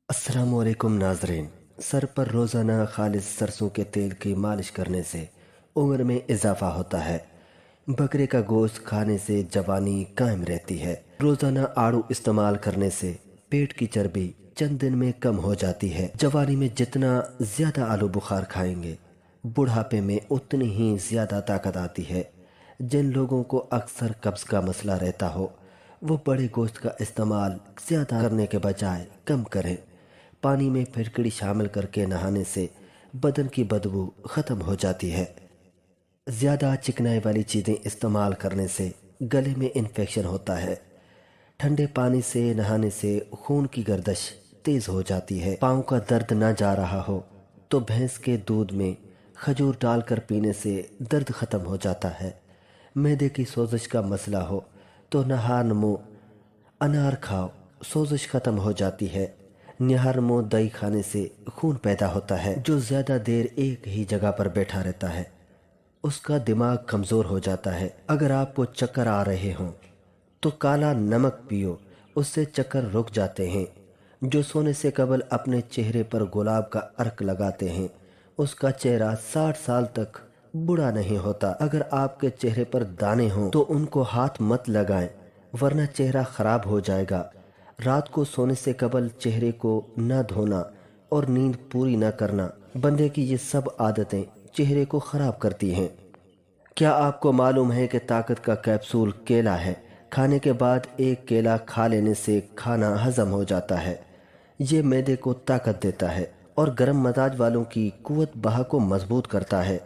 السلام علیکم ناظرین۔ سر پر روزانہ خالص سرسوں کے تیل کی مالش کرنے سے عمر میں اضافہ ہوتا ہے۔ بکرے کا گوشت کھانے سے جوانی قائم رہتی ہے۔ روزانہ آڑو استعمال کرنے سے پیٹ کی چربی چند دن میں کم ہو جاتی ہے۔ جوانی میں جتنا زیادہ آلو بخار کھائیں گے، بڑھاپے میں اتنی ہی زیادہ طاقت آتی ہے۔ جن لوگوں کو اکثر قبض کا مسئلہ رہتا ہو، وہ بڑے گوشت کا استعمال زیادہ کرنے کے بجائے کم کریں۔ پانی میں پھٹکڑی شامل کر کے نہانے سے بدن کی بدبو ختم ہو جاتی ہے۔ زیادہ چکنائی والی چیزیں استعمال کرنے سے گلے میں انفیکشن ہوتا ہے۔ ٹھنڈے پانی سے نہانے سے خون کی گردش تیز ہو جاتی ہے۔ پاؤں کا درد نہ جا رہا ہو تو بھینس کے دودھ میں کھجور ڈال کر پینے سے درد ختم ہو جاتا ہے۔ معدے کی سوزش کا مسئلہ ہو تو نہار نمو انار کھاؤ، سوزش ختم ہو جاتی ہے۔ نہار نمو دہی کھانے سے خون پیدا ہوتا ہے۔ جو زیادہ دیر ایک ہی جگہ پر بیٹھا رہتا ہے، اس کا دماغ کمزور ہو جاتا ہے۔ اگر آپ کو چکر آ رہے ہوں تو کالا نمک پیو، اس سے چکر رک جاتے ہیں۔ جو سونے سے قبل اپنے چہرے پر گلاب کا عرق لگاتے ہیں، اس کا چہرہ 60 سال تک بوڑھا نہیں ہوتا۔ اگر آپ کے چہرے پر دانے ہوں تو ان کو ہاتھ مت لگائیں، ورنہ چہرہ خراب ہو جائے گا۔ رات کو سونے سے قبل چہرے کو نہ دھونا اور نیند پوری نہ کرنا، بندے کی یہ سب عادتیں چہرے کو خراب کرتی ہیں۔ کیا آپ کو معلوم ہے کہ طاقت کا کیپسول کیلا ہے؟ کھانے کے بعد ایک کیلا کھا لینے سے کھانا ہضم ہو جاتا ہے۔ یہ معدے کو طاقت دیتا ہے اور گرم مزاج والوں کی قوت بہا کو مضبوط کرتا ہے۔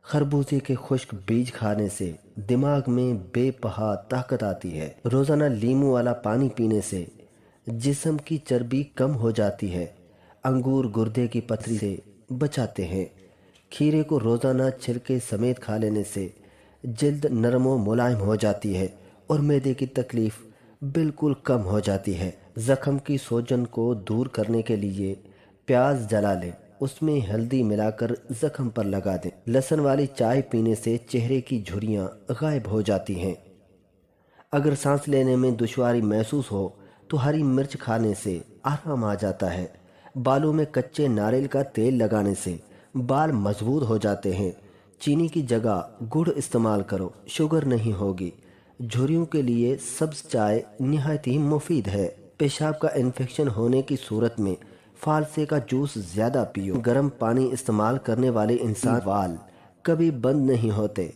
خربوزے کے خشک بیج کھانے سے دماغ میں بے پناہ طاقت آتی ہے۔ روزانہ لیموں والا پانی پینے سے جسم کی چربی کم ہو جاتی ہے۔ انگور گردے کی پتھری سے بچاتے ہیں۔ کھیرے کو روزانہ چھلکے سمیت کھا لینے سے جلد نرم و ملائم ہو جاتی ہے اور معدے کی تکلیف بالکل کم ہو جاتی ہے۔ زخم کی سوجن کو دور کرنے کے لیے پیاز جلا لیں، اس میں ہلدی ملا کر زخم پر لگا دیں۔ لہسن والی چائے پینے سے چہرے کی جھریاں غائب ہو جاتی ہیں۔ اگر سانس لینے میں دشواری محسوس ہو تو ہری مرچ کھانے سے آرام آ جاتا ہے۔ بالوں میں کچے ناریل کا تیل لگانے سے بال مضبوط ہو جاتے ہیں۔ چینی کی جگہ گڑ استعمال کرو، شوگر نہیں ہوگی۔ جھریوں کے لیے سبز چائے نہایت ہی مفید ہے۔ پیشاب کا انفیکشن ہونے کی صورت میں فالسے کا جوس زیادہ پیو۔ گرم پانی استعمال کرنے والے انسان وال کبھی بند نہیں ہوتے۔